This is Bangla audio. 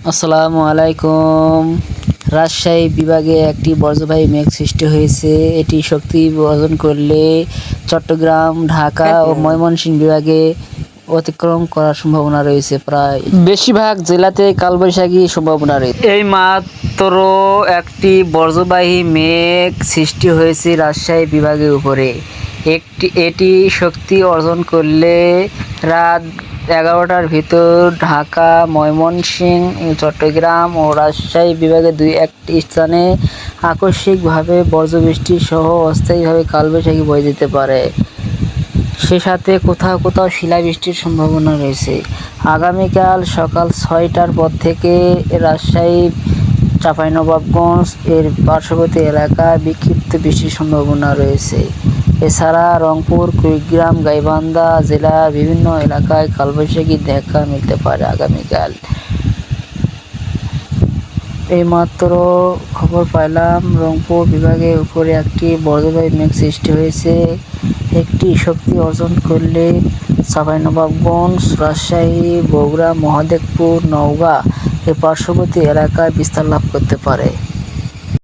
আসসালামু আলাইকুম। রাজশাহী বিভাগে একটি বজ্রবায়ু মেঘ সৃষ্টি হয়েছে। এটি শক্তি অর্জন করলে চট্টগ্রাম, ঢাকা ও ময়মনসিংহ বিভাগে অতিক্রম করার সম্ভাবনা রয়েছে। প্রায় বেশিরভাগ জেলাতে কালবৈশাখী সম্ভাবনা রয়েছে। এই মাত্র একটি বজ্রবাহী মেঘ সৃষ্টি হয়েছে রাজশাহী বিভাগের উপরে। এটি শক্তি অর্জন করলে রাত 11টার ভিতর ঢাকা, ময়মনসিংহ, চট্টগ্রাম ও রাজশাহী বিভাগের 2-1টি স্থানে আকস্মিকভাবে বজ্রবৃষ্টি সহ অস্থায়ীভাবে কালবৈশাখী বয়ে যেতে পারে। সে সাথে কোথাও কোথাও শিলাবৃষ্টির সম্ভাবনা রয়েছে। আগামীকাল সকাল 6টার পর থেকে রাজশাহী, চাঁপাইনবাবগঞ্জ এর পার্শ্ববর্তী এলাকায় বিক্ষিপ্ত বৃষ্টির সম্ভাবনা রয়েছে। এছাড়া রংপুর, কুড়িগ্রাম, গাইবান্ধা জেলার বিভিন্ন এলাকায় কালবৈশাখী দেখা মিলতে পারে আগামীকাল। এইমাত্র খবর পাইলাম রংপুর বিভাগের উপরে একটি বজ্রবায়ু মেঘ সৃষ্টি হয়েছে। একটি শক্তি অর্জন করলে চাঁপাইনবাবগঞ্জ, রাজশাহী, বগুড়া, মহাদেবপুর, নওগাঁ এর পার্শ্ববর্তী এলাকায় বিস্তার লাভ করতে পারে।